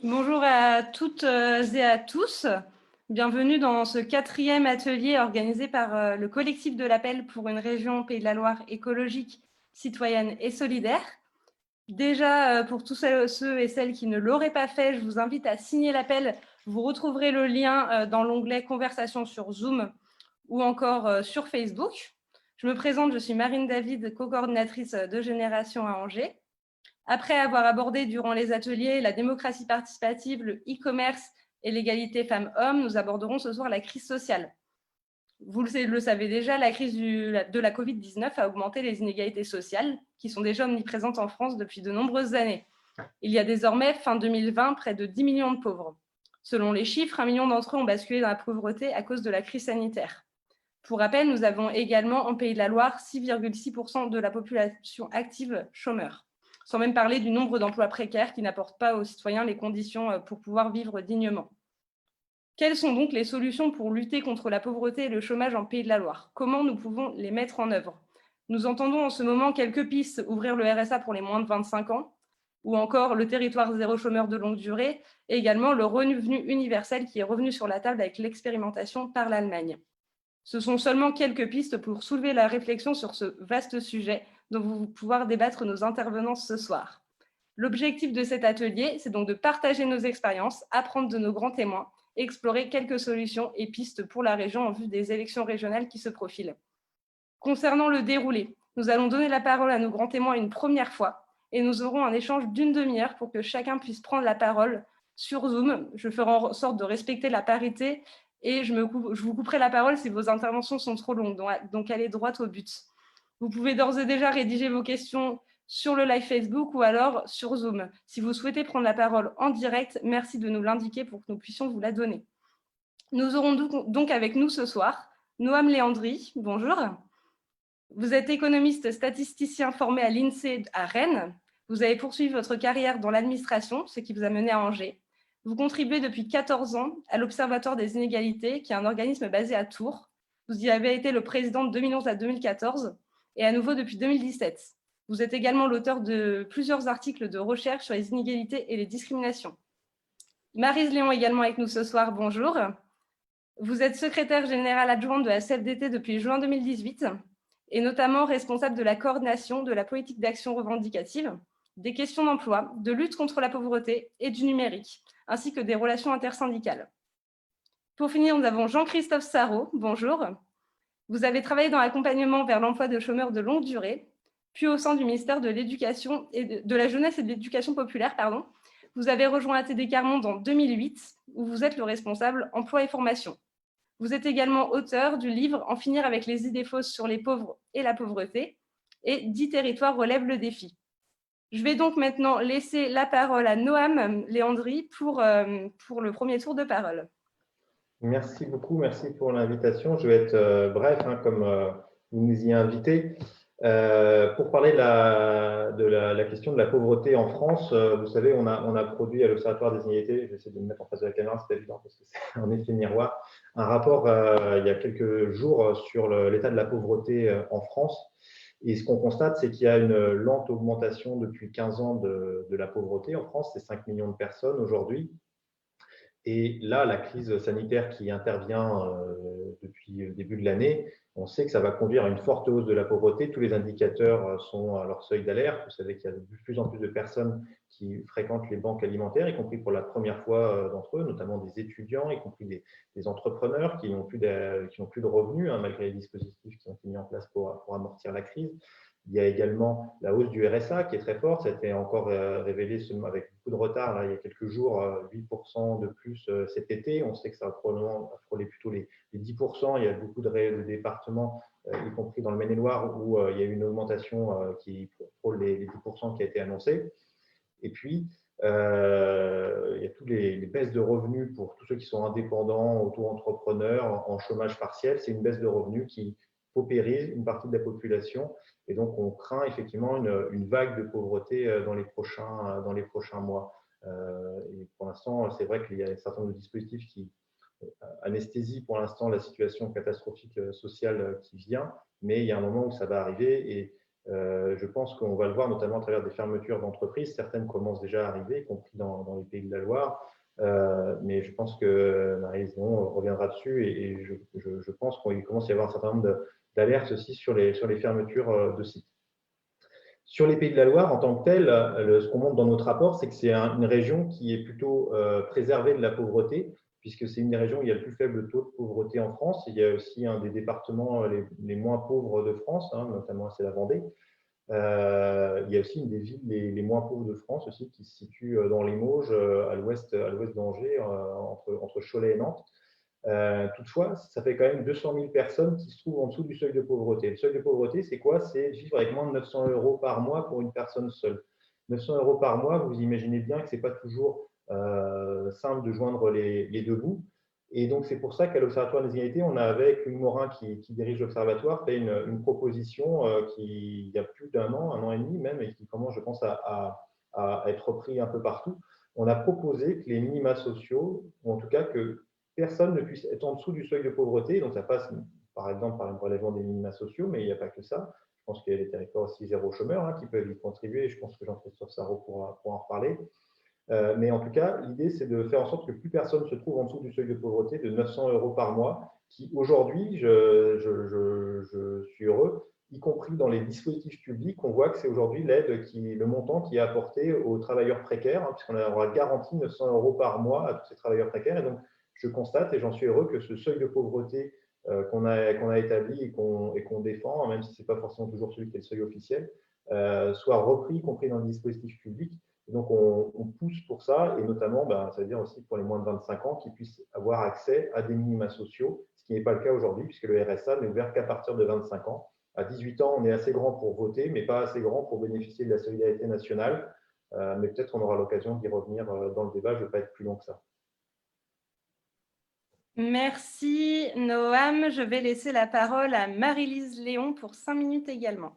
Bonjour à toutes et à tous. Bienvenue dans ce 4e atelier organisé par le collectif de l'Appel pour une région Pays de la Loire écologique, citoyenne et solidaire. Déjà, pour tous ceux et celles qui ne l'auraient pas fait, je vous invite à signer l'appel. Vous retrouverez le lien dans l'onglet Conversation sur Zoom ou encore sur Facebook. Je me présente, je suis Marine David, co-coordinatrice de Génération à Angers. Après avoir abordé durant les ateliers la démocratie participative, le e-commerce et l'égalité femmes-hommes, nous aborderons ce soir la crise sociale. Vous le savez déjà, la crise de la Covid-19 a augmenté les inégalités sociales, qui sont déjà omniprésentes en France depuis de nombreuses années. Il y a désormais, fin 2020, près de 10 millions de pauvres. Selon les chiffres, 1 million d'entre eux ont basculé dans la pauvreté à cause de la crise sanitaire. Pour rappel, nous avons également en Pays de la Loire 6,6% de la population active chômeur, sans même parler du nombre d'emplois précaires qui n'apportent pas aux citoyens les conditions pour pouvoir vivre dignement. Quelles sont donc les solutions pour lutter contre la pauvreté et le chômage en Pays de la Loire? Comment nous pouvons les mettre en œuvre? Nous entendons en ce moment quelques pistes, ouvrir le RSA pour les moins de 25 ans, ou encore le territoire zéro chômeur de longue durée, et également le revenu universel qui est revenu sur la table avec l'expérimentation par l'Allemagne. Ce sont seulement quelques pistes pour soulever la réflexion sur ce vaste sujet dont vous pouvoir débattre nos intervenants ce soir. L'objectif de cet atelier, c'est donc de partager nos expériences, apprendre de nos grands témoins et explorer quelques solutions et pistes pour la région en vue des élections régionales qui se profilent. Concernant le déroulé, nous allons donner la parole à nos grands témoins une première fois et nous aurons un échange d'une demi-heure pour que chacun puisse prendre la parole sur Zoom. Je ferai en sorte de respecter la parité et je vous couperai la parole si vos interventions sont trop longues, donc allez droit au but. Vous pouvez d'ores et déjà rédiger vos questions sur le live Facebook ou alors sur Zoom. Si vous souhaitez prendre la parole en direct, merci de nous l'indiquer pour que nous puissions vous la donner. Nous aurons donc avec nous ce soir Noam Léandri, bonjour. Vous êtes économiste statisticien formé à l'INSEE à Rennes. Vous avez poursuivi votre carrière dans l'administration, ce qui vous a mené à Angers. Vous contribuez depuis 14 ans à l'Observatoire des inégalités, qui est un organisme basé à Tours. Vous y avez été le président de 2011 à 2014 et à nouveau depuis 2017. Vous êtes également l'auteur de plusieurs articles de recherche sur les inégalités et les discriminations. Maryse Léon également avec nous ce soir, bonjour. Vous êtes secrétaire générale adjointe de la CFDT depuis juin 2018 et notamment responsable de la coordination de la politique d'action revendicative, des questions d'emploi, de lutte contre la pauvreté et du numérique, ainsi que des relations intersyndicales. Pour finir, nous avons Jean-Christophe Sarraud, bonjour. Vous avez travaillé dans l'accompagnement vers l'emploi de chômeurs de longue durée, puis au sein du ministère de l'Éducation et de la Jeunesse et de l'Éducation populaire, pardon. Vous avez rejoint ATD Quart Monde en 2008, où vous êtes le responsable emploi et formation. Vous êtes également auteur du livre « En finir avec les idées fausses sur les pauvres et la pauvreté » et « 10 territoires relèvent le défi ». Je vais donc maintenant laisser la parole à Noam Léandri pour le premier tour de parole. Merci beaucoup, merci pour l'invitation. Je vais être bref, comme vous nous y invitez. Pour parler de la question de la pauvreté en France, vous savez, on a produit à l'Observatoire des inégalités, j'essaie de me mettre en face de la caméra, c'est pas évident parce que c'est en effet miroir, un rapport il y a quelques jours sur l'état de la pauvreté en France. Et ce qu'on constate, c'est qu'il y a une lente augmentation depuis 15 ans de la pauvreté en France, c'est 5 millions de personnes aujourd'hui. Et là, la crise sanitaire qui intervient depuis le début de l'année, on sait que ça va conduire à une forte hausse de la pauvreté. Tous les indicateurs sont à leur seuil d'alerte. Vous savez qu'il y a de plus en plus de personnes qui fréquentent les banques alimentaires, y compris pour la première fois d'entre eux, notamment des étudiants, y compris des entrepreneurs qui n'ont plus de revenus, malgré les dispositifs qui ont été mis en place pour amortir la crise. Il y a également la hausse du RSA qui est très forte. Ça a été encore révélé avec beaucoup de retard, là, il y a quelques jours, 8% de plus cet été. On sait que ça va probablement frôler plutôt les 10%. Il y a beaucoup de départements, y compris dans le Maine-et-Loire, où il y a eu une augmentation qui frôle les 10% qui a été annoncée. Et puis, il y a toutes les baisses de revenus pour tous ceux qui sont indépendants, auto-entrepreneurs, en chômage partiel. C'est une baisse de revenus qui paupérise une partie de la population. Et donc, on craint effectivement une vague de pauvreté dans les prochains mois. Et pour l'instant, c'est vrai qu'il y a un certain nombre de dispositifs qui anesthésient pour l'instant la situation catastrophique sociale qui vient, mais il y a un moment où ça va arriver et Je pense qu'on va le voir notamment à travers des fermetures d'entreprises. Certaines commencent déjà à arriver, y compris dans les Pays de la Loire. Mais je pense que Marie Zéon reviendra dessus et je pense qu'il commence à y avoir un certain nombre d'alertes aussi sur les fermetures de sites. Sur les Pays de la Loire, en tant que tel, ce qu'on montre dans notre rapport, c'est que c'est une région qui est plutôt préservée de la pauvreté, puisque c'est une des régions où il y a le plus faible taux de pauvreté en France. Il y a aussi un des départements les moins pauvres de France, hein, notamment c'est la Vendée. Il y a aussi une des villes les moins pauvres de France aussi, qui se situe dans les Mauges, à l'ouest d'Angers, entre Cholet et Nantes. Toutefois, ça fait quand même 200 000 personnes qui se trouvent en dessous du seuil de pauvreté. Le seuil de pauvreté, c'est quoi? C'est vivre avec moins de 900 euros par mois pour une personne seule. 900 euros par mois, vous imaginez bien que ce n'est pas toujours simple de joindre les deux bouts. Et donc, c'est pour ça qu'à l'Observatoire des inégalités, on a, avec Louis Morin, qui dirige l'Observatoire, fait une proposition il y a plus d'un an et demi même, et qui commence, je pense, à être repris un peu partout. On a proposé que les minima sociaux, ou en tout cas que personne ne puisse être en dessous du seuil de pauvreté. Donc, ça passe par exemple par un relèvement des minima sociaux, mais il n'y a pas que ça. Je pense qu'il y a des territoires aussi zéro chômeur hein, qui peuvent y contribuer. Je pense que Jean-Christophe Sarraut pourra en reparler. Mais en tout cas, l'idée, c'est de faire en sorte que plus personne se trouve en dessous du seuil de pauvreté de 900 euros par mois, qui aujourd'hui, je suis heureux, y compris dans les dispositifs publics, on voit que c'est aujourd'hui le montant qui est apporté aux travailleurs précaires, hein, puisqu'on aura garanti 900 euros par mois à tous ces travailleurs précaires. Et donc, je constate, et j'en suis heureux, que ce seuil de pauvreté qu'on a établi et qu'on défend, même si ce n'est pas forcément toujours celui qui est le seuil officiel, soit repris, y compris dans les dispositifs publics. Et donc, on pousse pour ça, et notamment, ça veut dire aussi pour les moins de 25 ans, qu'ils puissent avoir accès à des minima sociaux, ce qui n'est pas le cas aujourd'hui, puisque le RSA n'est ouvert qu'à partir de 25 ans. À 18 ans, on est assez grand pour voter, mais pas assez grand pour bénéficier de la solidarité nationale. Mais peut-être on aura l'occasion d'y revenir dans le débat, je ne veux pas être plus long que ça. Merci Noam. Je vais laisser la parole à Marie-Lise Léon pour 5 minutes également.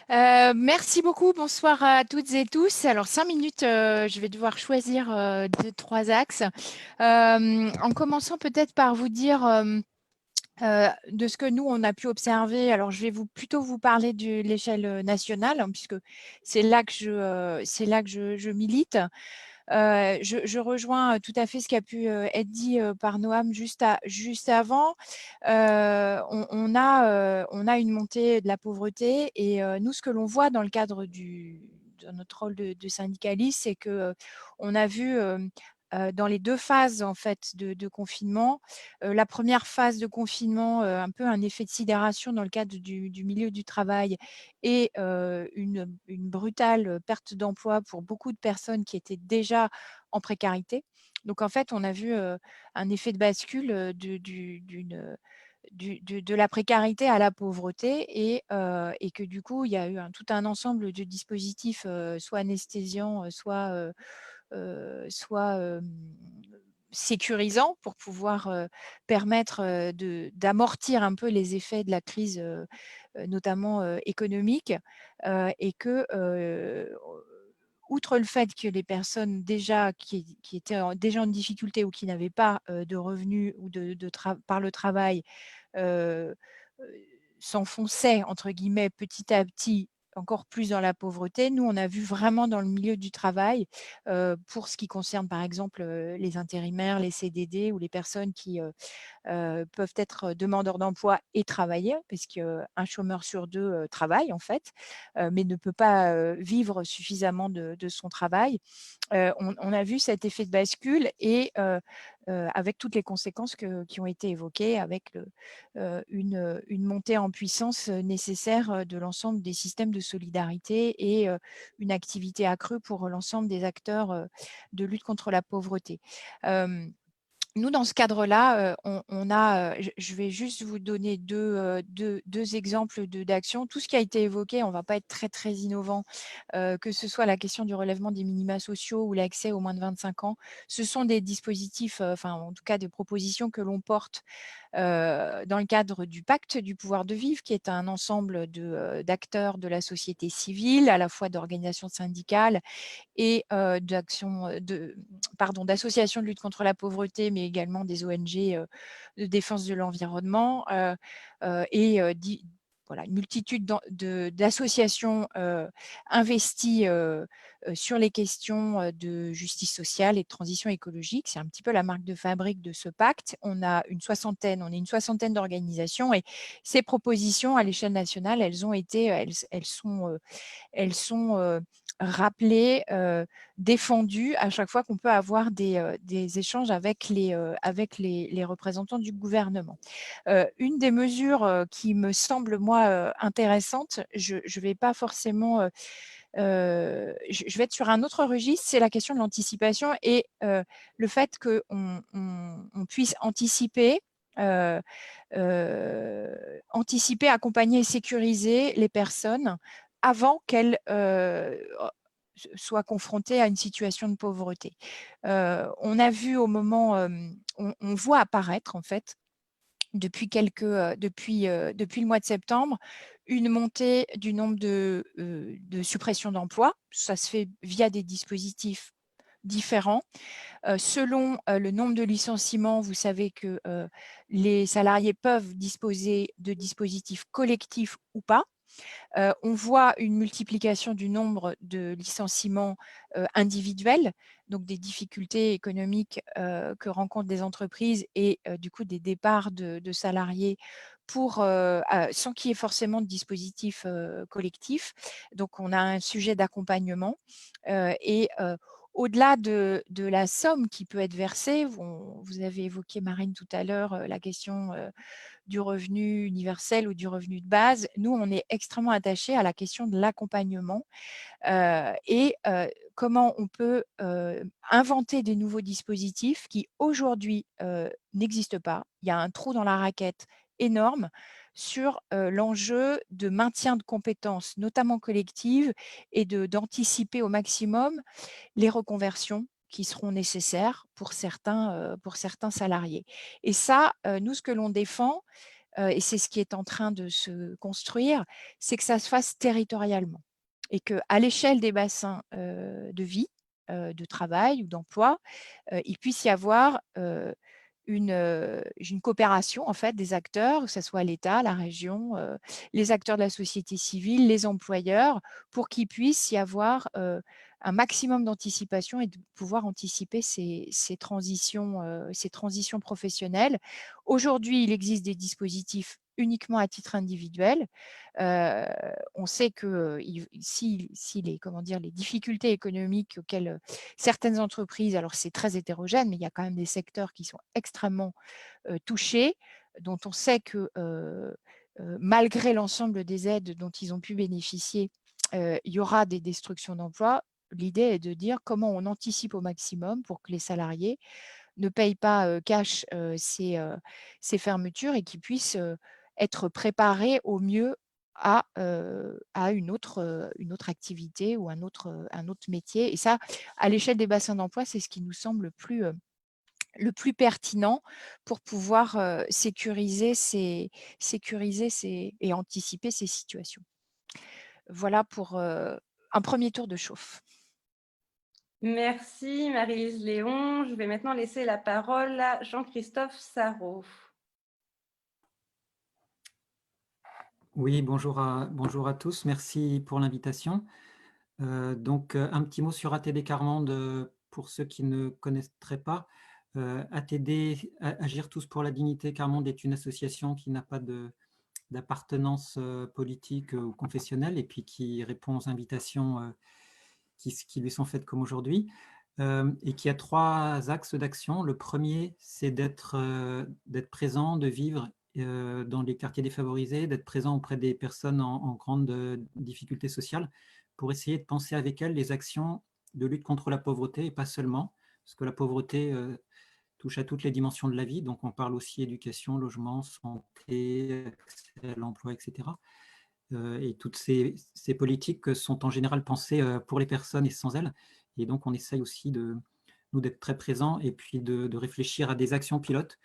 Merci beaucoup. Bonsoir à toutes et tous. Alors, 5 minutes, je vais devoir choisir 3 axes. En commençant peut-être par vous dire de ce que nous, on a pu observer. Alors, je vais plutôt vous parler de l'échelle nationale, hein, puisque c'est là que je milite. Je rejoins tout à fait ce qui a pu être dit par Noam juste avant. On a une montée de la pauvreté et nous, ce que l'on voit dans le cadre de notre rôle de syndicaliste, c'est qu'on a vu dans les 2 phases en fait de confinement. La première phase de confinement, un peu un effet de sidération dans le cadre du milieu du travail et une brutale perte d'emploi pour beaucoup de personnes qui étaient déjà en précarité. Donc en fait, on a vu un effet de bascule de la précarité à la pauvreté et que du coup, il y a eu tout un ensemble de dispositifs, soit anesthésiants, soit sécurisants pour pouvoir permettre d'amortir un peu les effets de la crise, notamment économique, et que outre le fait que les personnes déjà qui étaient déjà en difficulté ou qui n'avaient pas de revenus ou par le travail euh, s'enfonçaient entre guillemets petit à petit encore plus dans la pauvreté. Nous, on a vu vraiment dans le milieu du travail, pour ce qui concerne par exemple les intérimaires, les CDD ou les personnes qui peuvent être demandeurs d'emploi et travailler, parce qu'un chômeur sur 2 travaille en fait, mais ne peut pas vivre suffisamment de son travail. On a vu cet effet de bascule et avec toutes les conséquences qui ont été évoquées, avec une montée en puissance nécessaire de l'ensemble des systèmes de solidarité et une activité accrue pour l'ensemble des acteurs de lutte contre la pauvreté. Nous, dans ce cadre-là, je vais juste vous donner deux exemples d'actions. Tout ce qui a été évoqué, on ne va pas être très, très innovant, que ce soit la question du relèvement des minima sociaux ou l'accès aux moins de 25 ans. Ce sont des dispositifs, enfin, en tout cas, des propositions que l'on porte dans le cadre du pacte du pouvoir de vivre, qui est un ensemble d'acteurs de la société civile, à la fois d'organisations syndicales et d'associations de lutte contre la pauvreté, mais également des ONG de défense de l'environnement. voilà, une multitude d'associations investies sur les questions de justice sociale et de transition écologique. C'est un petit peu la marque de fabrique de ce pacte. On est une soixantaine d'organisations et ces propositions à l'échelle nationale, elles sont rappelées, défendues à chaque fois qu'on peut avoir des échanges avec les représentants du gouvernement. Une des mesures qui me semble, moi, intéressante, je ne vais pas forcément… je vais être sur un autre registre, c'est la question de l'anticipation et le fait qu'on puisse anticiper, accompagner et sécuriser les personnes avant qu'elles soient confrontées à une situation de pauvreté. On a vu au moment, on voit apparaître en fait depuis le mois de septembre, une montée du nombre de suppressions d'emplois. Ça se fait via des dispositifs différents. Selon le nombre de licenciements, vous savez que les salariés peuvent disposer de dispositifs collectifs ou pas. On voit une multiplication du nombre de licenciements individuels, donc des difficultés économiques que rencontrent des entreprises et du coup des départs de salariés sans qu'il y ait forcément de dispositif collectif. Donc, on a un sujet d'accompagnement et au-delà de la somme qui peut être versée, vous avez évoqué, Marine, tout à l'heure, la question du revenu universel ou du revenu de base. Nous, on est extrêmement attachés à la question de l'accompagnement et comment on peut inventer des nouveaux dispositifs qui, aujourd'hui, n'existent pas. Il y a un trou dans la raquette énorme sur l'enjeu de maintien de compétences, notamment collectives, et d'anticiper au maximum les reconversions qui seront nécessaires pour certains salariés. Et ça, nous, ce que l'on défend, et c'est ce qui est en train de se construire, c'est que ça se fasse territorialement et qu'à l'échelle des bassins de vie, de travail ou d'emploi, il puisse y avoir une coopération en fait des acteurs, que ce soit l'État, la région, les acteurs de la société civile, les employeurs, pour qu'il puisse y avoir un maximum d'anticipation et de pouvoir anticiper ces transitions professionnelles. Aujourd'hui, il existe des dispositifs uniquement à titre individuel. On sait que si les difficultés économiques auxquelles certaines entreprises, alors c'est très hétérogène, mais il y a quand même des secteurs qui sont extrêmement touchés, dont on sait que malgré l'ensemble des aides dont ils ont pu bénéficier, il y aura des destructions d'emplois. L'idée est de dire comment on anticipe au maximum pour que les salariés ne payent pas cash ces fermetures et qu'ils puissent être préparés au mieux à une autre activité ou un autre métier. Et ça, à l'échelle des bassins d'emploi, c'est ce qui nous semble le plus pertinent pour pouvoir sécuriser et anticiper ces situations. Voilà pour un premier tour de chauffe. Merci Marie-Lise Léon. Je vais maintenant laisser la parole à Jean-Christophe Sarraud. Oui, bonjour à tous. Merci pour l'invitation. Donc, un petit mot sur ATD Carmonde pour ceux qui ne connaîtraient pas. ATD, Agir tous pour la dignité Carmonde, est une association qui n'a pas d'appartenance politique ou confessionnelle et puis qui répond aux invitations qui lui sont faites comme aujourd'hui et qui a 3 axes d'action. Le premier, c'est d'être présent, de vivre dans les quartiers défavorisés, d'être présent auprès des personnes en grande difficulté sociale pour essayer de penser avec elles les actions de lutte contre la pauvreté et pas seulement, parce que la pauvreté touche à toutes les dimensions de la vie, donc on parle aussi éducation, logement, santé, accès à l'emploi, etc. Et toutes ces politiques sont en général pensées pour les personnes et sans elles, et donc on essaye aussi nous d'être très présents et puis de réfléchir à des actions pilotes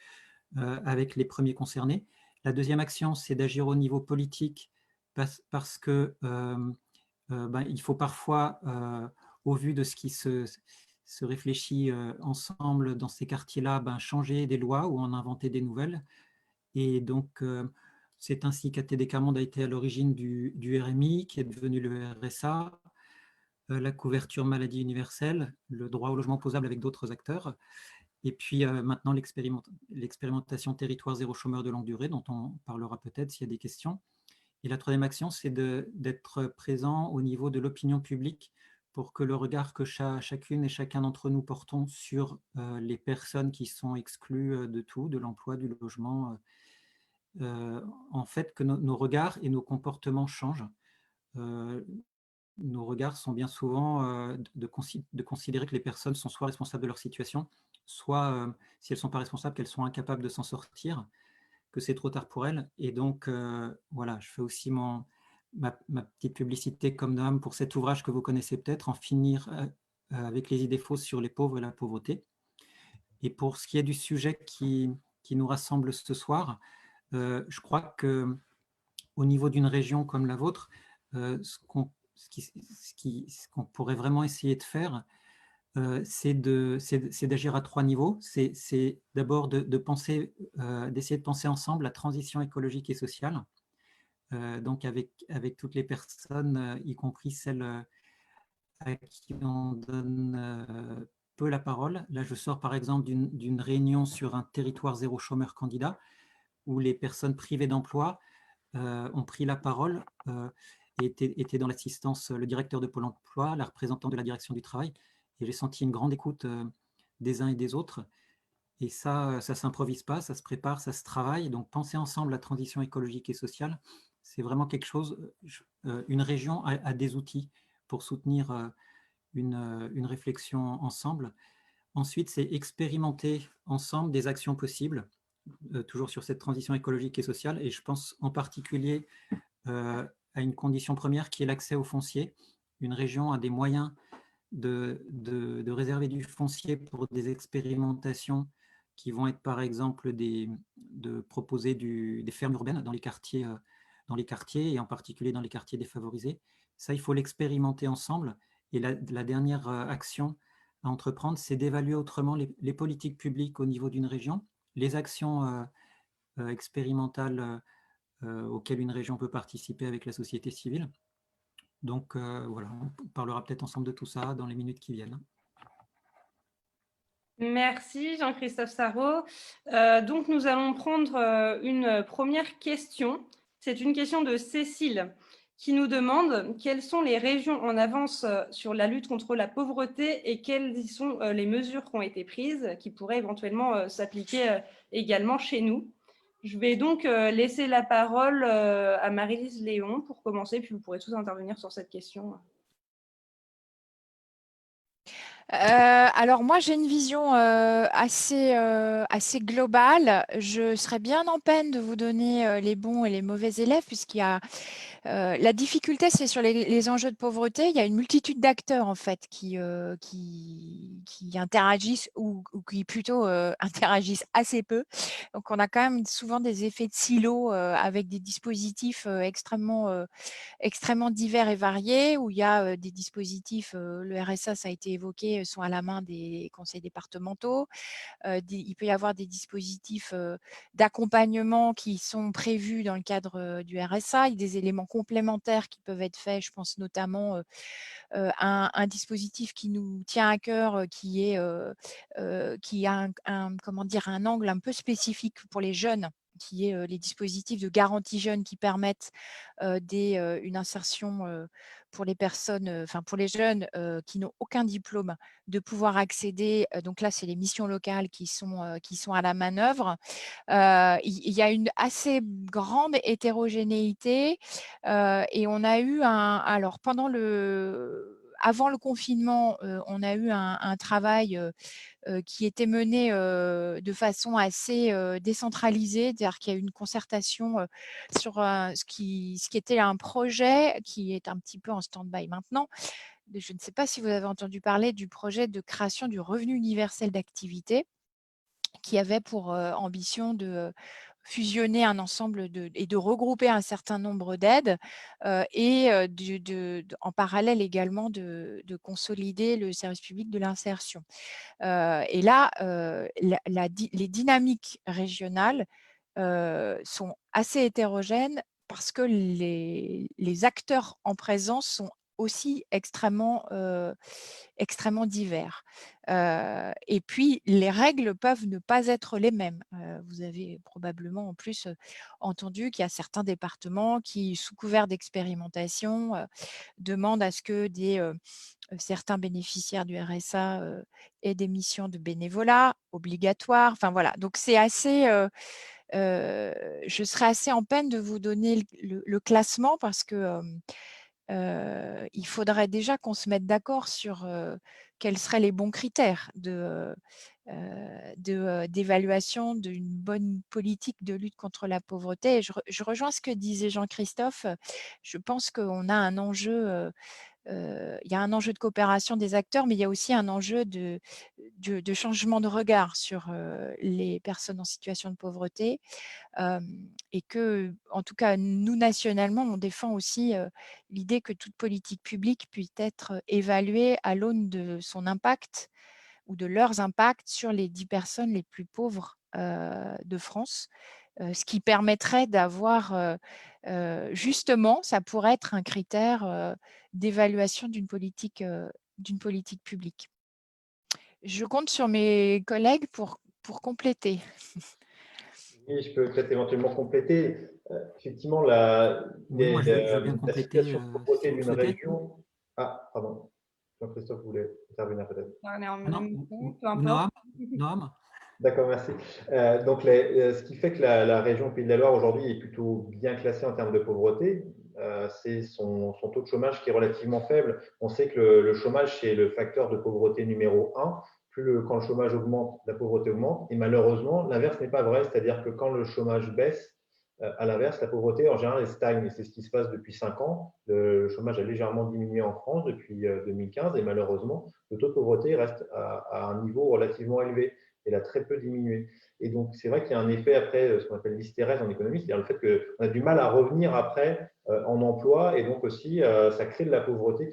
avec les premiers concernés. La deuxième action, c'est d'agir au niveau politique parce que il faut parfois, au vu de ce qui se réfléchit ensemble dans ces quartiers-là, changer des lois ou en inventer des nouvelles. Et donc, C'est ainsi qu'ATD Carmonde a été à l'origine du RMI, qui est devenu le RSA, la couverture maladie universelle, le droit au logement opposable avec d'autres acteurs, et puis maintenant l'expérimentation territoire zéro chômeur de longue durée, dont on parlera peut-être s'il y a des questions. Et la troisième action, c'est d'être présent au niveau de l'opinion publique pour que le regard que chacune et chacun d'entre nous portons sur les personnes qui sont exclues de tout, de l'emploi, du logement, en fait, que nos regards et nos comportements changent. Nos regards sont bien souvent de considérer que les personnes sont soit responsables de leur situation, soit, si elles ne sont pas responsables, qu'elles sont incapables de s'en sortir, que c'est trop tard pour elles. Et donc, voilà, je fais aussi ma petite publicité comme d'âme pour cet ouvrage que vous connaissez peut-être, En finir avec les idées fausses sur les pauvres et la pauvreté. Et pour ce qui est du sujet qui nous rassemble ce soir, je crois qu'au niveau d'une région comme la vôtre, ce qu'on pourrait vraiment essayer de faire, c'est d'agir à 3 niveaux. C'est d'abord d'essayer de penser ensemble la transition écologique et sociale, donc avec toutes les personnes, y compris celles à qui on donne peu la parole. Là, je sors par exemple d'une réunion sur un territoire zéro chômeur candidat, où les personnes privées d'emploi ont pris la parole et étaient dans l'assistance, le directeur de Pôle emploi, la représentante de la direction du travail, et j'ai senti une grande écoute des uns et des autres. Et ça ne s'improvise pas, ça se prépare, ça se travaille. Donc, penser ensemble la transition écologique et sociale, c'est vraiment quelque chose. Une région a des outils pour soutenir une réflexion ensemble. Ensuite, c'est expérimenter ensemble des actions possibles, toujours sur cette transition écologique et sociale. Et je pense en particulier à une condition première qui est l'accès au foncier. Une région a des moyens de réserver du foncier pour des expérimentations qui vont être par exemple de proposer des fermes urbaines dans les quartiers et en particulier dans les quartiers défavorisés. Ça, il faut l'expérimenter ensemble. Et la dernière action à entreprendre, c'est d'évaluer autrement les politiques publiques au niveau d'une région, les actions expérimentales auxquelles une région peut participer avec la société civile. Donc voilà, on parlera peut-être ensemble de tout ça dans les minutes qui viennent. Merci Jean-Christophe Sarraud. Donc nous allons prendre une première question. C'est une question de Cécile qui nous demande quelles sont les régions en avance sur la lutte contre la pauvreté et quelles sont les mesures qui ont été prises qui pourraient éventuellement s'appliquer également chez nous. Je vais donc laisser la parole à Marie-Lise Léon pour commencer, puis vous pourrez tous intervenir sur cette question. Alors moi, j'ai une vision assez globale. Je serais bien en peine de vous donner les bons et les mauvais élèves, puisqu'il y a la difficulté, c'est sur les enjeux de pauvreté. Il y a une multitude d'acteurs en fait qui interagissent ou qui plutôt interagissent assez peu. Donc on a quand même souvent des effets de silo avec des dispositifs extrêmement divers et variés, où il y a des dispositifs, le RSA, ça a été évoqué, sont à la main des conseils départementaux. Il peut y avoir des dispositifs d'accompagnement qui sont prévus dans le cadre du RSA. Il y a des éléments complémentaires qui peuvent être faits. Je pense notamment à un dispositif qui nous tient à cœur, qui a un angle un peu spécifique pour les jeunes, qui est les dispositifs de garantie jeunes qui permettent une insertion pour les personnes, pour les jeunes qui n'ont aucun diplôme, de pouvoir accéder. Donc là, c'est les missions locales qui sont à la manœuvre. Il y a une assez grande hétérogénéité et on a eu alors avant le confinement, on a eu un travail qui était mené de façon assez décentralisée, c'est-à-dire qu'il y a eu une concertation sur ce qui était un projet qui est un petit peu en stand-by maintenant. Je ne sais pas si vous avez entendu parler du projet de création du revenu universel d'activité, qui avait pour ambition de fusionner un ensemble et de regrouper un certain nombre d'aides et en parallèle également de consolider le service public de l'insertion. Et là, les dynamiques régionales sont assez hétérogènes parce que les acteurs en présence sont aussi extrêmement divers. Et puis, les règles peuvent ne pas être les mêmes. Vous avez probablement en plus entendu qu'il y a certains départements qui, sous couvert d'expérimentation, demandent à ce que certains bénéficiaires du RSA aient des missions de bénévolat obligatoires. Enfin voilà, donc c'est assez… je serais assez en peine de vous donner le classement parce que il faudrait déjà qu'on se mette d'accord sur quels seraient les bons critères d'évaluation d'une bonne politique de lutte contre la pauvreté. Et je rejoins ce que disait Jean-Christophe. Je pense qu'on a un enjeu, il y a un enjeu de coopération des acteurs, mais il y a aussi un enjeu de changement de regard sur les personnes en situation de pauvreté. Et que, en tout cas, nous, nationalement, on défend aussi l'idée que toute politique publique puisse être évaluée à l'aune de son impact ou de leurs impacts sur les 10 personnes les plus pauvres de France, ce qui permettrait d'avoir, justement, ça pourrait être un critère d'évaluation d'une politique publique. Je compte sur mes collègues pour compléter. Oui, je peux peut-être éventuellement compléter. Effectivement, Oui, moi, je veux bien la compléter, situation de pauvreté si vous le d'une souhaitez. région… Ah, pardon. Jean-Christophe voulait intervenir peut-être. On est en Ah non, même temps, peu ou importe. Noam. D'accord, merci. Donc, ce qui fait que la région Pays de la Loire aujourd'hui est plutôt bien classée en termes de pauvreté, c'est son taux de chômage qui est relativement faible. On sait que le chômage, c'est le facteur de pauvreté numéro un. Quand le chômage augmente, la pauvreté augmente. Et malheureusement, l'inverse n'est pas vrai, c'est-à-dire que quand le chômage baisse, à l'inverse, la pauvreté, en général, elle stagne. Et c'est ce qui se passe depuis 5 ans. Le chômage a légèrement diminué en France depuis 2015. Et malheureusement, le taux de pauvreté reste à un niveau relativement élevé. Il a très peu diminué. Et donc, c'est vrai qu'il y a un effet après, ce qu'on appelle l'hystérèse en économie, c'est-à-dire le fait qu'on a du mal à revenir après en emploi. Et donc aussi, ça crée de la pauvreté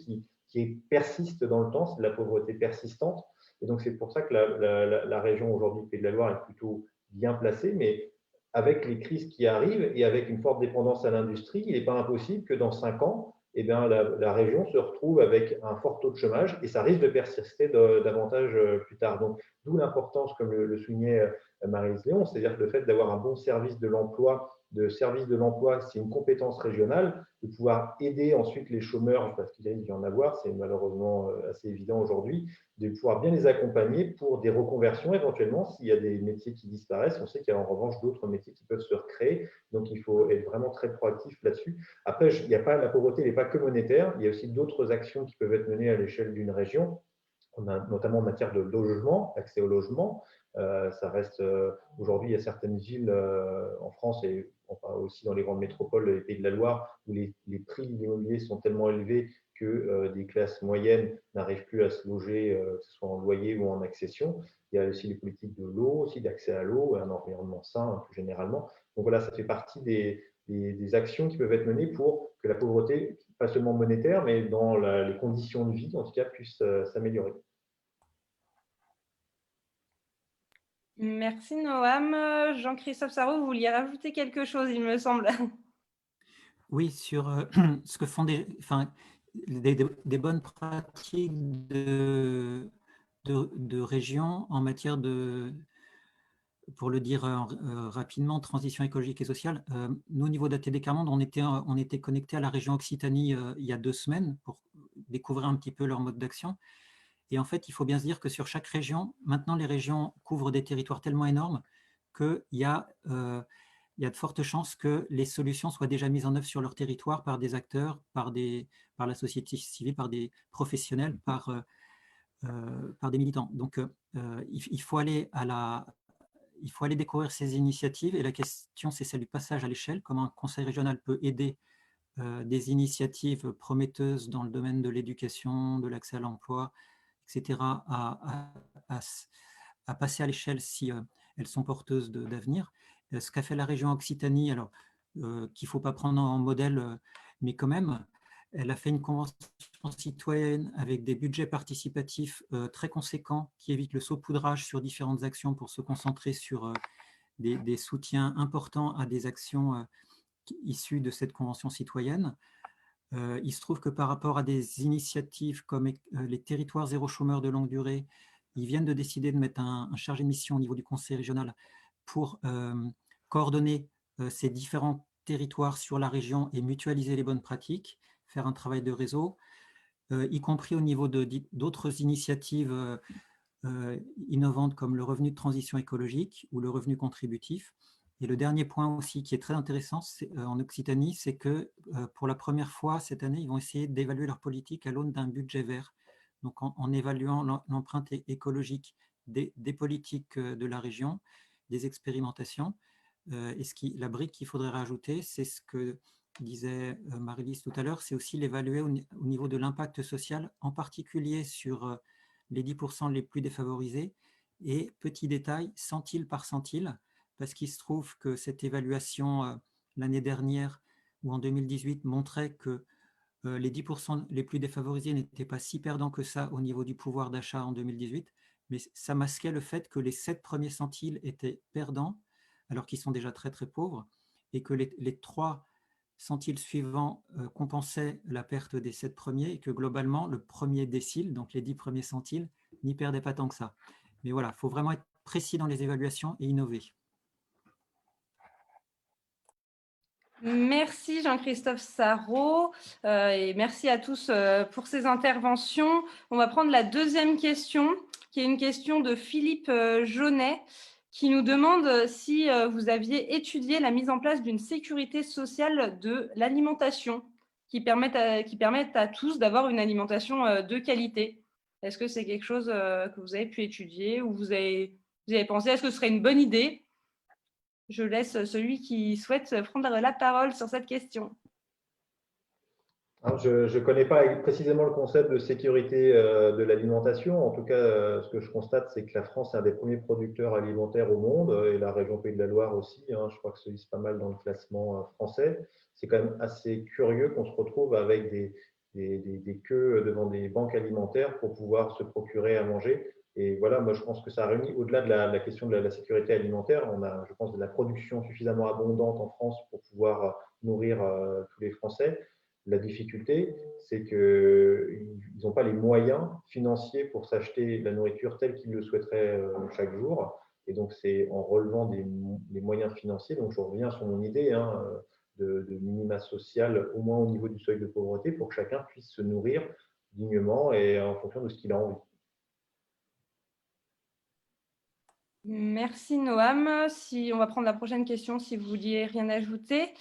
qui persiste dans le temps. C'est de la pauvreté persistante. Et donc, c'est pour ça que la région aujourd'hui, Pays de la Loire, est plutôt bien placée. Mais avec les crises qui arrivent et avec une forte dépendance à l'industrie, il n'est pas impossible que dans 5 ans, eh bien, la région se retrouve avec un fort taux de chômage et ça risque de persister davantage plus tard. Donc, d'où l'importance, comme le soulignait Maryse Léon, c'est-à-dire le fait d'avoir un bon service de l'emploi. C'est une compétence régionale, de pouvoir aider ensuite les chômeurs, parce qu'il risque d'y en avoir, c'est malheureusement assez évident aujourd'hui, de pouvoir bien les accompagner pour des reconversions éventuellement, s'il y a des métiers qui disparaissent. On sait qu'il y a en revanche d'autres métiers qui peuvent se recréer, donc il faut être vraiment très proactif là-dessus. Après, la pauvreté n'est pas que monétaire, il y a aussi d'autres actions qui peuvent être menées à l'échelle d'une région, notamment en matière de logement, accès au logement. Ça reste aujourd'hui, il y a certaines villes en France et aussi dans les grandes métropoles, les Pays de la Loire, où les prix de l'immobilier sont tellement élevés que des classes moyennes n'arrivent plus à se loger, que ce soit en loyer ou en accession. Il y a aussi les politiques de l'eau, aussi d'accès à l'eau, un environnement sain plus généralement. Donc voilà, ça fait partie des actions qui peuvent être menées pour que la pauvreté, pas seulement monétaire, mais dans les conditions de vie, en tout cas, puisse s'améliorer. Merci Noam. Jean-Christophe Sarraud, vous vouliez rajouter quelque chose, il me semble. Oui, sur ce que font des bonnes pratiques de région en matière de, pour le dire rapidement, transition écologique et sociale. Nous, au niveau d'ATD Carmonde, on était connecté à la région Occitanie il y a 2 semaines pour découvrir un petit peu leur mode d'action. Et en fait, il faut bien se dire que sur chaque région, maintenant, les régions couvrent des territoires tellement énormes qu'il y a de fortes chances que les solutions soient déjà mises en œuvre sur leur territoire par des acteurs, par la société civile, par des professionnels, par des militants. Donc, il faut aller découvrir ces initiatives. Et la question, c'est celle du passage à l'échelle. Comment un conseil régional peut aider des initiatives prometteuses dans le domaine de l'éducation, de l'accès à l'emploi, etc., à passer à l'échelle si elles sont porteuses d'avenir. Ce qu'a fait la région Occitanie, alors qu'il ne faut pas prendre en modèle, mais quand même, elle a fait une convention citoyenne avec des budgets participatifs très conséquents qui évitent le saupoudrage sur différentes actions pour se concentrer sur des soutiens importants à des actions issues de cette convention citoyenne. Il se trouve que par rapport à des initiatives comme les territoires zéro chômeur de longue durée, ils viennent de décider de mettre un chargé de mission au niveau du conseil régional pour coordonner ces différents territoires sur la région et mutualiser les bonnes pratiques, faire un travail de réseau, y compris au niveau d'autres initiatives innovantes comme le revenu de transition écologique ou le revenu contributif. Et le dernier point aussi qui est très intéressant en Occitanie, c'est que pour la première fois cette année, ils vont essayer d'évaluer leur politique à l'aune d'un budget vert. Donc en évaluant l'empreinte écologique des politiques de la région, des expérimentations. Et la brique qu'il faudrait rajouter, c'est ce que disait Marie-Lise tout à l'heure, c'est aussi l'évaluer au niveau de l'impact social, en particulier sur les 10% les plus défavorisés. Et petit détail, centile par centile, parce qu'il se trouve que cette évaluation l'année dernière ou en 2018 montrait que les 10% les plus défavorisés n'étaient pas si perdants que ça au niveau du pouvoir d'achat en 2018, mais ça masquait le fait que les 7 premiers centiles étaient perdants, alors qu'ils sont déjà très très pauvres, et que les 3 centiles suivants compensaient la perte des 7 premiers, et que globalement, le premier décile, donc les 10 premiers centiles, n'y perdaient pas tant que ça. Mais voilà, il faut vraiment être précis dans les évaluations et innover. Merci Jean-Christophe Sarraud et merci à tous pour ces interventions. On va prendre la deuxième question, qui est une question de Philippe Jaunet, qui nous demande si vous aviez étudié la mise en place d'une sécurité sociale de l'alimentation qui permette à tous d'avoir une alimentation de qualité. Est-ce que c'est quelque chose que vous avez pu étudier ou vous avez pensé, est-ce que ce serait une bonne idée ? Je laisse celui qui souhaite prendre la parole sur cette question. Alors, je ne connais pas précisément le concept de sécurité de l'alimentation. En tout cas, ce que je constate, c'est que la France est un des premiers producteurs alimentaires au monde et la région Pays de la Loire aussi. Je crois que se hisse pas mal dans le classement français. C'est quand même assez curieux qu'on se retrouve avec des queues devant des banques alimentaires pour pouvoir se procurer à manger. Et voilà, moi, je pense que ça réunit, au-delà de la question de la sécurité alimentaire, on a, je pense, de la production suffisamment abondante en France pour pouvoir nourrir tous les Français. La difficulté, c'est qu'ils n'ont pas les moyens financiers pour s'acheter la nourriture telle qu'ils le souhaiteraient chaque jour. Et donc, c'est en relevant les moyens financiers, donc je reviens sur mon idée de minima social, au moins au niveau du seuil de pauvreté, pour que chacun puisse se nourrir dignement et en fonction de ce qu'il a envie. Merci Noam. On va prendre la prochaine question si vous vouliez rien ajouter.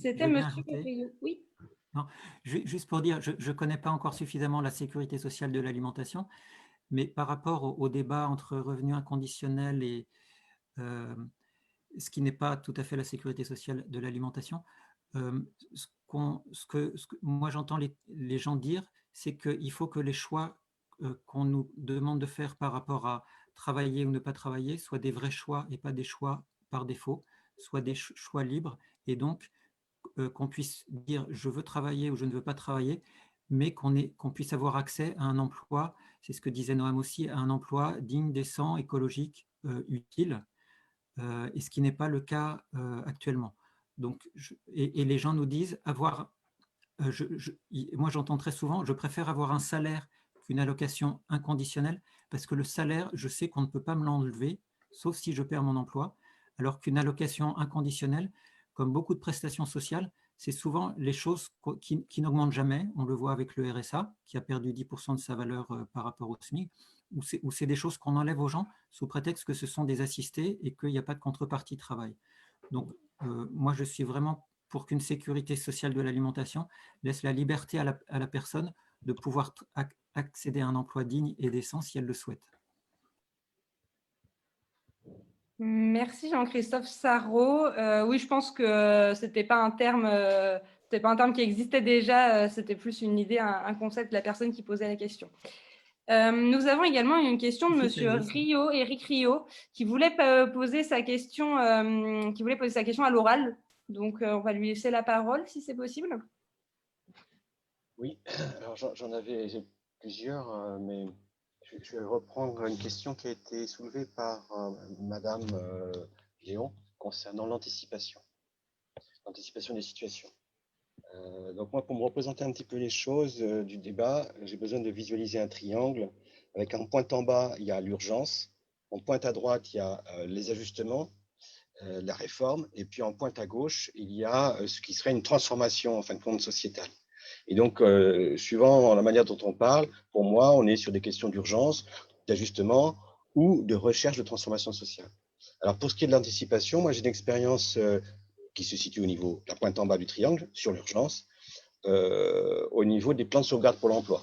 C'était Monsieur Rio. Oui. Non, juste pour dire, je ne connais pas encore suffisamment la sécurité sociale de l'alimentation, mais par rapport au débat entre revenu inconditionnel et ce qui n'est pas tout à fait la sécurité sociale de l'alimentation, ce que moi j'entends les gens dire, c'est qu'il faut que les choix qu'on nous demande de faire par rapport à travailler ou ne pas travailler soient des vrais choix et pas des choix par défaut, soient des choix libres, et donc qu'on puisse dire je veux travailler ou je ne veux pas travailler, mais qu'on puisse avoir accès à un emploi, c'est ce que disait Noam aussi, à un emploi digne, décent, écologique, utile, et ce qui n'est pas le cas actuellement. Donc, et les gens nous disent avoir, moi j'entends très souvent, je préfère avoir un salaire qu'une allocation inconditionnelle, parce que le salaire, je sais qu'on ne peut pas me l'enlever, sauf si je perds mon emploi, alors qu'une allocation inconditionnelle, comme beaucoup de prestations sociales, c'est souvent les choses qui n'augmentent jamais. On le voit avec le RSA, qui a perdu 10% de sa valeur par rapport au SMIC, ou c'est des choses qu'on enlève aux gens sous prétexte que ce sont des assistés et qu'il n'y a pas de contrepartie de travail. Donc, moi, je suis vraiment pour qu'une sécurité sociale de l'alimentation laisse la liberté à la personne de pouvoir accéder à un emploi digne et décent si elle le souhaite. Merci Jean-Christophe Sarraud. Oui, je pense que c'était pas un terme qui existait déjà, c'était plus une idée, un concept de la personne qui posait la question. Nous avons également une question de Monsieur Rio, Éric Rio, qui voulait poser sa question à l'oral. Donc, on va lui laisser la parole si c'est possible. Oui, alors j'en avais plusieurs, mais je Je vais reprendre une question qui a été soulevée par Madame Léon concernant l'anticipation des situations. Donc moi, pour me représenter un petit peu les choses du débat, j'ai besoin de visualiser un triangle avec en pointe en bas, il y a l'urgence, en pointe à droite, il y a les ajustements, la réforme, et puis en pointe à gauche, il y a ce qui serait une transformation en fin de compte sociétale. Et donc, suivant la manière dont on parle, pour moi, on est sur des questions d'urgence, d'ajustement ou de recherche de transformation sociale. Alors, pour ce qui est de l'anticipation, moi, j'ai une expérience qui se situe au niveau de la pointe en bas du triangle, sur l'urgence, au niveau des plans de sauvegarde pour l'emploi,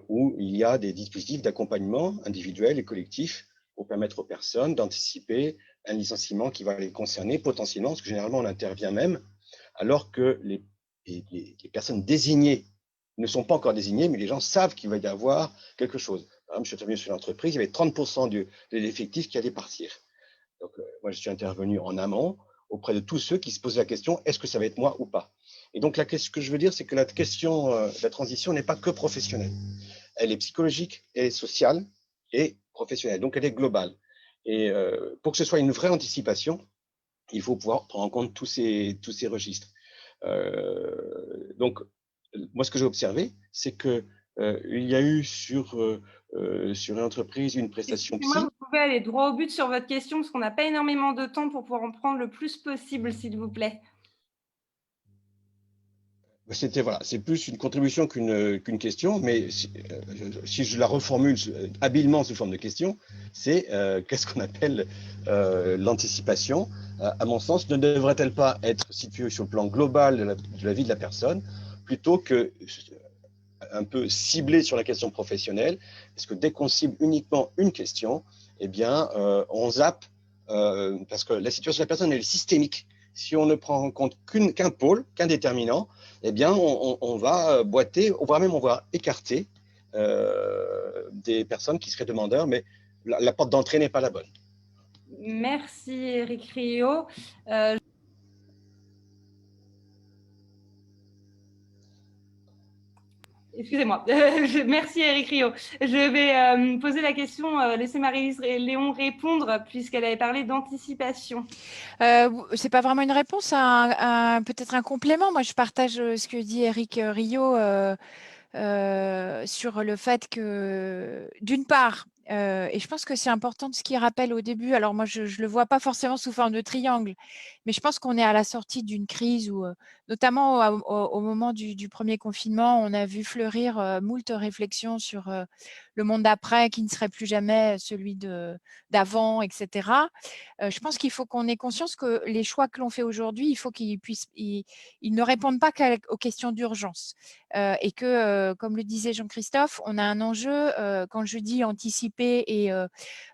où il y a des dispositifs d'accompagnement individuels et collectifs pour permettre aux personnes d'anticiper un licenciement qui va les concerner potentiellement, parce que généralement, on intervient même alors que les personnes désignées ne sont pas encore désignées, mais les gens savent qu'il va y avoir quelque chose. Par exemple, je suis intervenu sur l'entreprise, il y avait 30% de l'effectif qui allait partir. Donc, moi, je suis intervenu en amont auprès de tous ceux qui se posent la question, est-ce que ça va être moi ou pas? Et donc, ce que je veux dire, c'est que la question de la transition n'est pas que professionnelle. Elle est psychologique, elle est sociale et professionnelle. Donc, elle est globale. Et pour que ce soit une vraie anticipation, il faut pouvoir prendre en compte tous ces registres. Donc, moi, ce que j'ai observé, c'est que il y a eu sur une entreprise une prestation psy. Excusez-moi, vous pouvez aller droit au but sur votre question parce qu'on n'a pas énormément de temps pour pouvoir en prendre le plus possible, s'il vous plaît. Voilà, c'est plus une contribution qu'une question, mais si je la reformule habilement sous forme de question, c'est qu'est-ce qu'on appelle l'anticipation? À mon sens, ne devrait-elle pas être située sur le plan global de la vie de la personne, plutôt que un peu ciblée sur la question professionnelle? Parce que dès qu'on cible uniquement une question, eh bien, on zappe, parce que la situation de la personne, elle est systémique. Si on ne prend en compte qu'un pôle, qu'un déterminant, eh bien, on va boiter, on va écarter des personnes qui seraient demandeurs, mais la porte d'entrée n'est pas la bonne. Merci Eric Rio. Excusez-moi. Merci Eric Rio. Je vais poser la question, laisser Marie-Lise Léon répondre puisqu'elle avait parlé d'anticipation. C'est pas vraiment une réponse, peut-être un complément. Moi, je partage ce que dit Eric Rio sur le fait que, d'une part, et je pense que c'est important de ce qu'il rappelle au début, alors moi je ne le vois pas forcément sous forme de triangle, mais je pense qu'on est à la sortie d'une crise où, notamment au moment du premier confinement, on a vu fleurir moult réflexions sur le monde d'après qui ne serait plus jamais celui d'avant, etc. Je pense qu'il faut qu'on ait conscience que les choix que l'on fait aujourd'hui, il faut qu'ils ne répondent pas qu'aux questions d'urgence. Et que, comme le disait Jean-Christophe, on a un enjeu, quand je dis anticiper et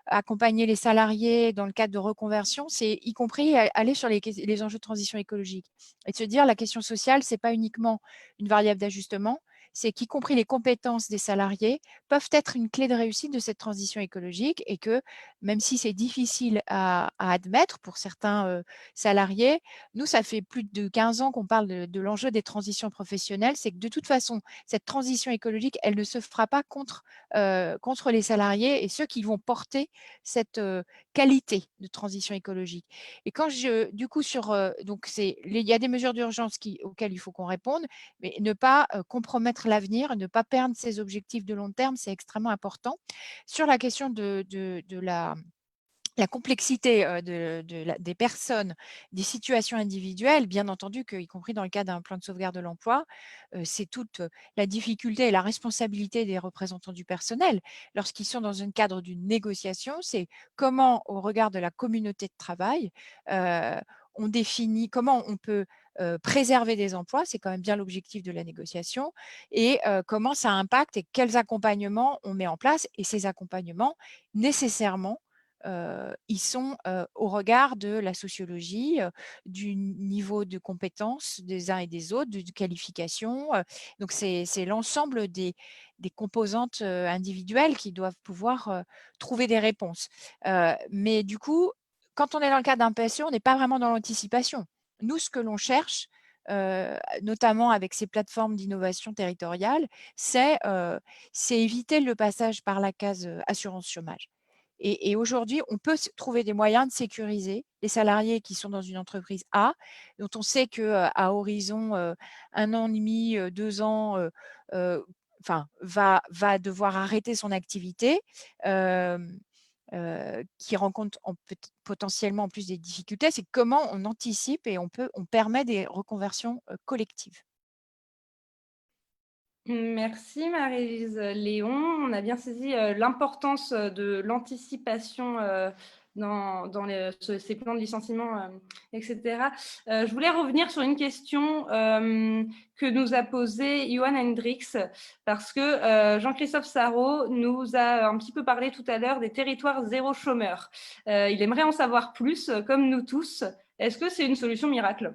accompagner les salariés dans le cadre de reconversion, c'est y compris aller sur les enjeux de transition écologique et de se dire la question sociale, c'est pas uniquement une variable d'ajustement, c'est qu'y compris les compétences des salariés peuvent être une clé de réussite de cette transition écologique et que même si c'est difficile à admettre pour certains salariés, nous, ça fait plus de 15 ans qu'on parle de l'enjeu des transitions professionnelles, c'est que de toute façon, cette transition écologique, elle ne se fera pas contre les salariés et ceux qui vont porter cette qualité de transition écologique. Et quand du coup, donc il y a des mesures d'urgence auxquelles il faut qu'on réponde, mais ne pas compromettre l'avenir, ne pas perdre ses objectifs de long terme, c'est extrêmement important. Sur la question de la complexité des personnes, des situations individuelles, bien entendu y compris dans le cas d'un plan de sauvegarde de l'emploi, c'est toute la difficulté et la responsabilité des représentants du personnel. Lorsqu'ils sont dans un cadre d'une négociation, c'est comment, au regard de la communauté de travail, on définit comment on peut préserver des emplois, c'est quand même bien l'objectif de la négociation, et comment ça impacte et quels accompagnements on met en place. Et ces accompagnements, nécessairement, ils sont au regard de la sociologie, du niveau de compétences des uns et des autres, de qualification. Donc, c'est l'ensemble des composantes individuelles qui doivent pouvoir trouver des réponses. Mais du coup, quand on est dans le cadre d'un PSE, on n'est pas vraiment dans l'anticipation. Nous, ce que l'on cherche, notamment avec ces plateformes d'innovation territoriale, c'est éviter le passage par la case assurance chômage. Et aujourd'hui, on peut trouver des moyens de sécuriser les salariés qui sont dans une entreprise A, dont on sait qu'à horizon 1 an et demi, 2 ans, enfin, va devoir arrêter son activité, qui rencontre potentiellement en plus des difficultés. C'est comment on anticipe et on permet des reconversions collectives. Merci Marie-Lise Léon. On a bien saisi l'importance de l'anticipation dans ces plans de licenciement, etc. Je voulais revenir sur une question que nous a posée Johan Hendricks, parce que Jean-Christophe Sarraut nous a un petit peu parlé tout à l'heure des territoires zéro chômeur. Il aimerait en savoir plus, comme nous tous. Est-ce que c'est une solution miracle?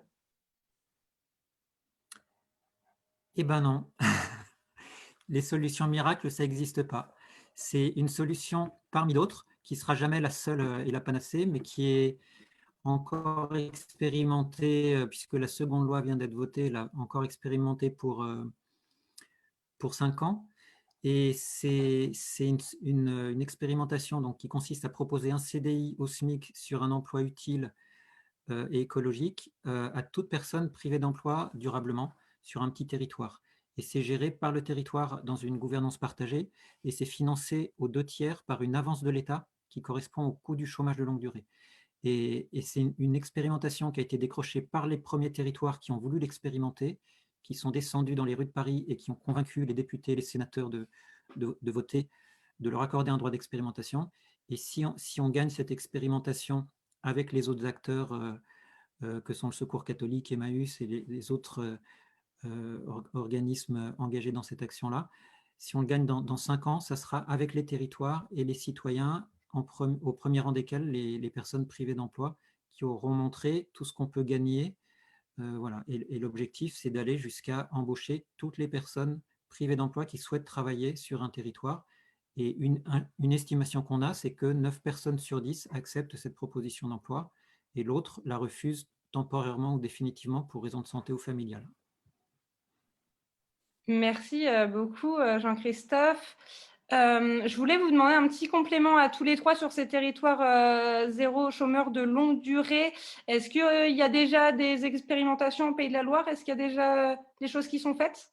Eh ben non. Les solutions miracles, ça n'existe pas. C'est une solution parmi d'autres qui ne sera jamais la seule et la panacée, mais qui est encore expérimentée, puisque la seconde loi vient d'être votée, là, encore expérimentée pour 5 ans. Et c'est une expérimentation donc, qui consiste à proposer un CDI au SMIC sur un emploi utile et écologique à toute personne privée d'emploi durablement sur un petit territoire. Et c'est géré par le territoire dans une gouvernance partagée et c'est financé aux 2/3 par une avance de l'État qui correspond au coût du chômage de longue durée. Et c'est une expérimentation qui a été décrochée par les premiers territoires qui ont voulu l'expérimenter, qui sont descendus dans les rues de Paris et qui ont convaincu les députés et les sénateurs de voter, de leur accorder un droit d'expérimentation. Et si on gagne cette expérimentation avec les autres acteurs que sont le Secours catholique, Emmaüs et les autres organismes engagés dans cette action-là, si on le gagne dans 5 ans, ça sera avec les territoires et les citoyens, au premier rang desquels les personnes privées d'emploi qui auront montré tout ce qu'on peut gagner. Voilà. Et l'objectif, c'est d'aller jusqu'à embaucher toutes les personnes privées d'emploi qui souhaitent travailler sur un territoire. Et une estimation qu'on a, c'est que 9 personnes sur 10 acceptent cette proposition d'emploi et l'autre la refuse temporairement ou définitivement pour raison de santé ou familiale. Merci beaucoup, Jean-Christophe. Je voulais vous demander un petit complément à tous les trois sur ces territoires zéro chômeur de longue durée. Est-ce qu'il y a déjà des expérimentations au Pays de la Loire? Est-ce qu'il y a déjà des choses qui sont faites?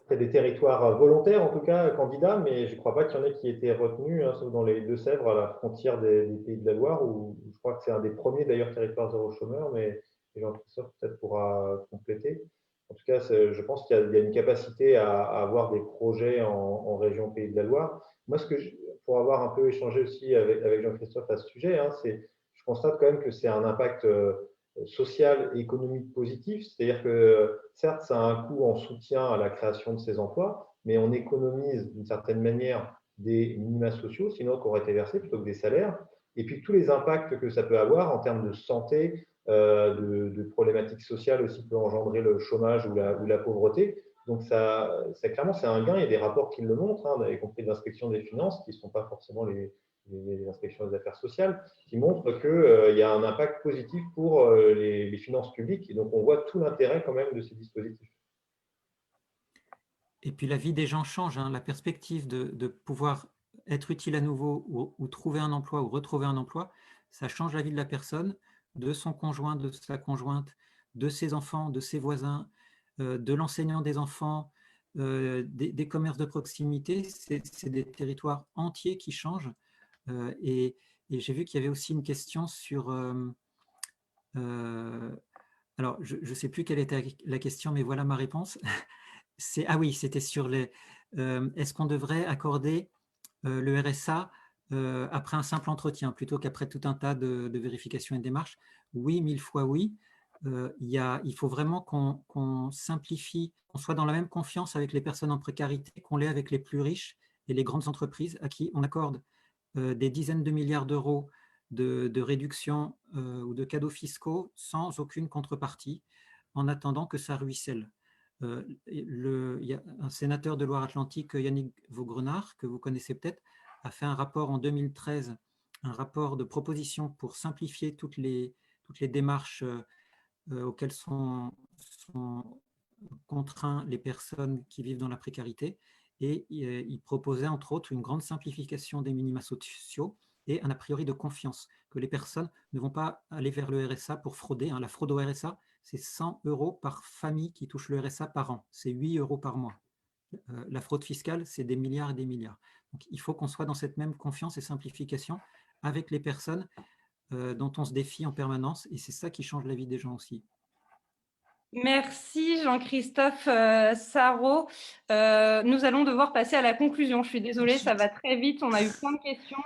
Il y a des territoires volontaires, en tout cas, candidats, mais je ne crois pas qu'il y en ait qui aient été retenus, hein, sauf dans les Deux-Sèvres, à la frontière des Pays de la Loire, où je crois que c'est un des premiers, d'ailleurs, territoires zéro chômeur, mais Jean-Christophe peut-être pourra compléter. En tout cas, je pense qu'il y a une capacité à avoir des projets en région Pays de la Loire. Moi, pour avoir un peu échangé aussi avec Jean-Christophe à ce sujet, hein, je constate quand même que c'est un impact social et économique positif, c'est-à-dire que certes, ça a un coût en soutien à la création de ces emplois, mais on économise d'une certaine manière des minima sociaux, sinon qui auraient été versés plutôt que des salaires, et puis tous les impacts que ça peut avoir en termes de santé, de problématiques sociales aussi peut engendrer le chômage ou la pauvreté. Donc clairement, c'est un gain. Il y a des rapports qui le montrent, hein, y compris de l'inspection des finances, qui ne sont pas forcément les inspections des affaires sociales, qui montrent qu'il y a un impact positif pour les finances publiques. Et donc, on voit tout l'intérêt quand même de ces dispositifs. Et puis la vie des gens change, hein. La perspective de pouvoir être utile à nouveau ou trouver un emploi ou retrouver un emploi, ça change la vie de la personne, de son conjoint, de sa conjointe, de ses enfants, de ses voisins, de l'enseignant des enfants, des commerces de proximité. C'est des territoires entiers qui changent. Et j'ai vu qu'il y avait aussi une question sur… alors, je ne sais plus quelle était la question, mais voilà ma réponse. Ah oui, c'était sur est-ce qu'on devrait accorder le RSA après un simple entretien plutôt qu'après tout un tas de vérifications et de démarches? Oui, 1000 fois oui. Il faut vraiment qu'on simplifie, qu'on soit dans la même confiance avec les personnes en précarité qu'on l'est avec les plus riches et les grandes entreprises à qui on accorde des dizaines de milliards d'euros de réductions ou de cadeaux fiscaux sans aucune contrepartie en attendant que ça ruisselle. Il y a un sénateur de Loire-Atlantique, Yannick Vaugrenard, que vous connaissez peut-être, a fait un rapport en 2013, un rapport de proposition pour simplifier toutes les démarches auxquels sont contraints les personnes qui vivent dans la précarité. Et il proposait entre autres une grande simplification des minima sociaux et un a priori de confiance, que les personnes ne vont pas aller vers le RSA pour frauder. La fraude au RSA, c'est 100 € par famille qui touche le RSA par an, c'est 8 € par mois. La fraude fiscale, c'est des milliards et des milliards. Donc, il faut qu'on soit dans cette même confiance et simplification avec les personnes dont on se défie en permanence, et c'est ça qui change la vie des gens aussi. Merci Jean-Christophe Sarraud. Nous allons devoir passer à la conclusion. Je suis désolée, ça va très vite. On a eu plein de questions.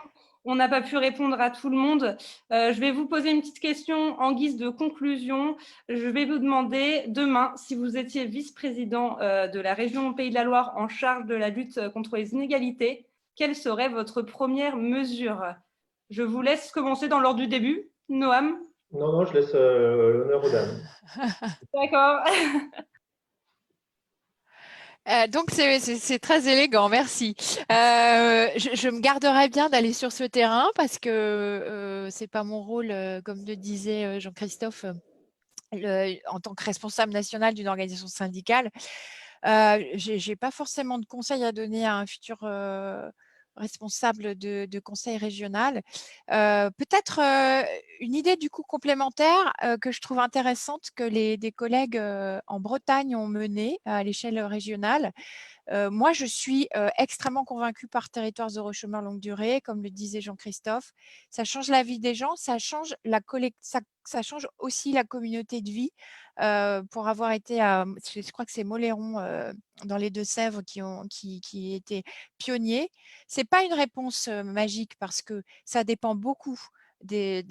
On n'a pas pu répondre à tout le monde. Je vais vous poser une petite question en guise de conclusion. Je vais vous demander demain, si vous étiez vice-président de la région Pays de la Loire en charge de la lutte contre les inégalités, quelle serait votre première mesure? Je vous laisse commencer dans l'ordre du début. Noam? Non, je laisse l'honneur aux dames. D'accord. Donc, c'est très élégant, merci. Je me garderai bien d'aller sur ce terrain parce que c'est pas mon rôle, comme le disait Jean-Christophe, en tant que responsable national d'une organisation syndicale. J'ai pas forcément de conseils à donner à un futur responsable de conseil régional. Peut-être une idée du coup complémentaire que je trouve intéressante que des collègues en Bretagne ont menée à l'échelle régionale. Moi, je suis extrêmement convaincue par Territoires zéro chômeur longue durée, comme le disait Jean-Christophe. Ça change la vie des gens, ça change ça change aussi la communauté de vie. Pour avoir été à, je crois que c'est Moléron dans les Deux-Sèvres qui étaient pionniers. C'est pas une réponse magique parce que ça dépend beaucoup de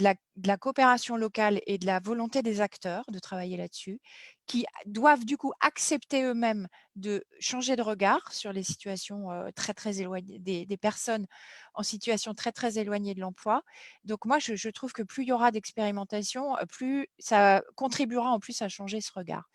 la coopération locale et de la volonté des acteurs de travailler là-dessus, qui doivent du coup accepter eux-mêmes de changer de regard sur les situations très, très éloignées, des personnes en situation très, très éloignée de l'emploi. Donc moi, je trouve que plus il y aura d'expérimentation, plus ça contribuera en plus à changer ce regard.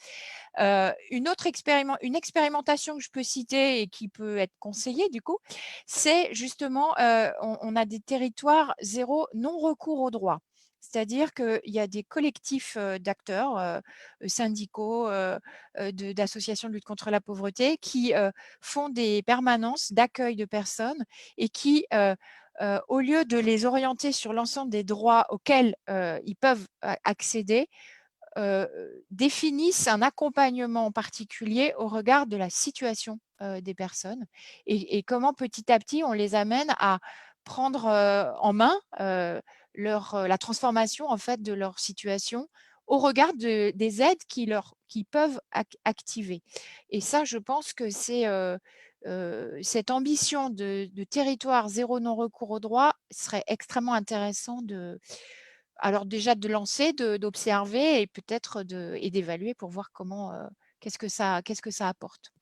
Une expérimentation que je peux citer et qui peut être conseillée du coup, c'est justement, on a des territoires zéro non-recours au droit. C'est-à-dire qu'il y a des collectifs d'acteurs syndicaux, d'associations de lutte contre la pauvreté qui font des permanences d'accueil de personnes et qui, au lieu de les orienter sur l'ensemble des droits auxquels ils peuvent accéder, définissent un accompagnement particulier au regard de la situation des personnes et comment petit à petit on les amène à prendre en main la transformation en fait de leur situation au regard des aides qui peuvent activer. Et ça, je pense que c'est cette ambition de territoire zéro non-recours au droit serait extrêmement intéressant alors déjà de lancer, d'observer et peut-être et d'évaluer pour voir comment, qu'est-ce que ça apporte.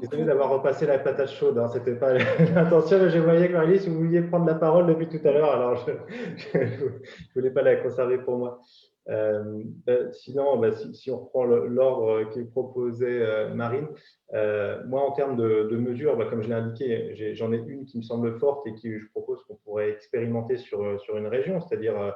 Désolé d'avoir repassé la patate chaude, hein. C'était pas l'intention, mais je voyais que Marie-Lise, vous vouliez prendre la parole depuis tout à l'heure, alors je ne voulais pas la conserver pour moi. Sinon, si on reprend l'ordre qui proposait Marine, moi en termes de mesures, comme je l'ai indiqué, j'en ai une qui me semble forte et qui je propose qu'on pourrait expérimenter sur une région, c'est-à-dire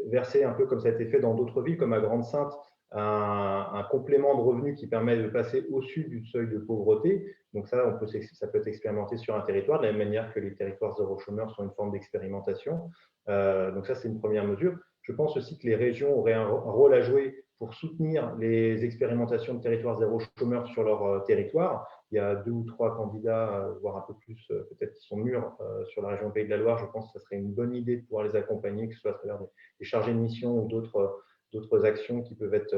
verser un peu comme ça a été fait dans d'autres villes comme à Grande-Synthe, un complément de revenu qui permet de passer au-dessus du seuil de pauvreté. Donc ça peut être expérimenté sur un territoire, de la même manière que les territoires zéro chômeur sont une forme d'expérimentation. Donc ça, c'est une première mesure. Je pense aussi que les régions auraient un rôle à jouer pour soutenir les expérimentations de territoires zéro chômeur sur leur territoire. Il y a 2 ou 3 candidats, voire un peu plus, peut-être qui sont mûrs sur la région Pays de la Loire. Je pense que ce serait une bonne idée de pouvoir les accompagner, que ce soit à travers des chargés de mission ou d'autres actions qui peuvent être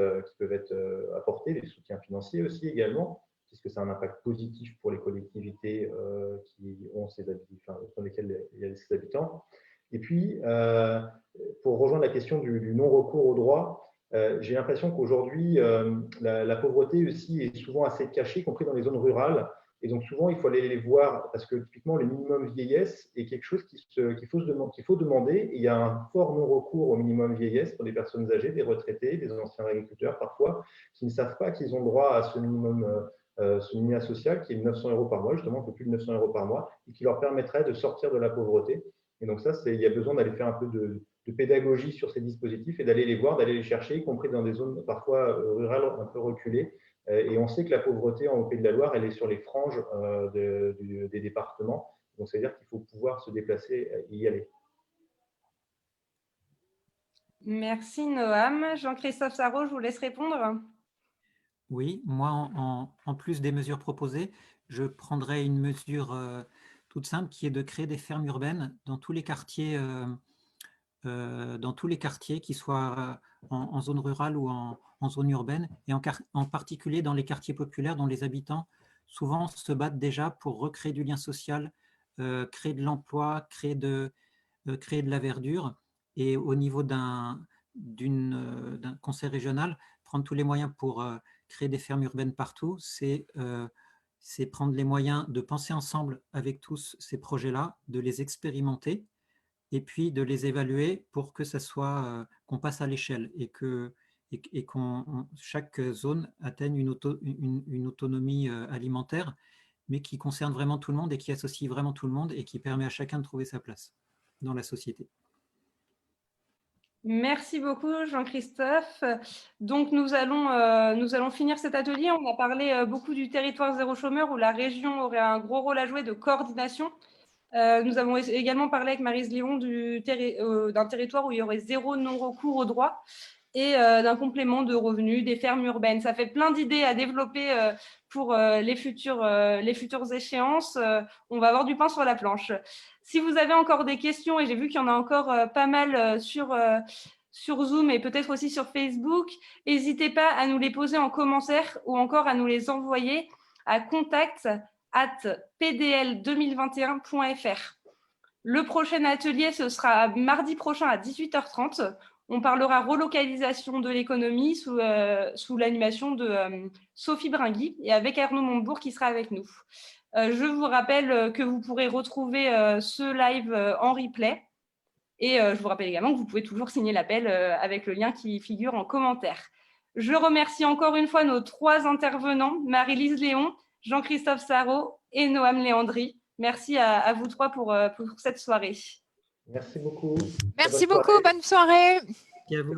apportées, des soutiens financiers aussi également, puisque c'est un impact positif pour les collectivités qui ont dans lesquelles il y a ces habitants. Et puis, pour rejoindre la question du non-recours au droit, j'ai l'impression qu'aujourd'hui, la pauvreté aussi est souvent assez cachée, y compris dans les zones rurales. Et donc, souvent, il faut aller les voir parce que typiquement, le minimum vieillesse est quelque chose qu'il faut demander. Et il y a un fort non-recours au minimum vieillesse pour des personnes âgées, des retraités, des anciens agriculteurs parfois, qui ne savent pas qu'ils ont droit à ce minimum social qui est de 900 € par mois, justement un peu plus de 900 € par mois, et qui leur permettrait de sortir de la pauvreté. Et donc ça, il y a besoin d'aller faire un peu de pédagogie sur ces dispositifs et d'aller les voir, d'aller les chercher, y compris dans des zones parfois rurales un peu reculées. Et on sait que la pauvreté en Pays de la Loire, elle est sur les franges des départements. Donc, c'est-à-dire qu'il faut pouvoir se déplacer et y aller. Merci Noam. Jean-Christophe Sarraud, je vous laisse répondre. Oui, moi, en plus des mesures proposées, je prendrais une mesure toute simple qui est de créer des fermes urbaines dans tous les quartiers, qu'ils soient en zone rurale ou en zone urbaine, et en particulier dans les quartiers populaires dont les habitants souvent se battent déjà pour recréer du lien social, créer de l'emploi, créer de la verdure. Et au niveau d'un conseil régional, prendre tous les moyens pour créer des fermes urbaines partout, c'est prendre les moyens de penser ensemble avec tous ces projets-là, de les expérimenter et puis de les évaluer pour que ça soit qu'on passe à l'échelle et que chaque zone atteigne une autonomie alimentaire, mais qui concerne vraiment tout le monde et qui associe vraiment tout le monde et qui permet à chacun de trouver sa place dans la société. Merci beaucoup Jean-Christophe. Donc nous allons finir cet atelier. On a parlé beaucoup du territoire zéro chômeur où la région aurait un gros rôle à jouer de coordination. Nous avons également parlé avec Maryse Léon d'un territoire où il y aurait zéro non-recours aux droits et d'un complément de revenus, des fermes urbaines. Ça fait plein d'idées à développer pour les futures échéances. On va avoir du pain sur la planche. Si vous avez encore des questions, et j'ai vu qu'il y en a encore pas mal sur Zoom et peut-être aussi sur Facebook, n'hésitez pas à nous les poser en commentaire ou encore à nous les envoyer à contact@pdl2021.fr. Le prochain atelier, ce sera mardi prochain à 18h30. On parlera relocalisation de l'économie sous l'animation de Sophie Bringui et avec Arnaud Montebourg qui sera avec nous. Je vous rappelle que vous pourrez retrouver ce live en replay. Et je vous rappelle également que vous pouvez toujours signer l'appel avec le lien qui figure en commentaire. Je remercie encore une fois nos 3 intervenants, Marie-Lise Léon, Jean-Christophe Sarraud et Noam Léandri. Merci à vous 3 pour cette soirée. Merci beaucoup. Merci beaucoup, bonne soirée. Et à vous.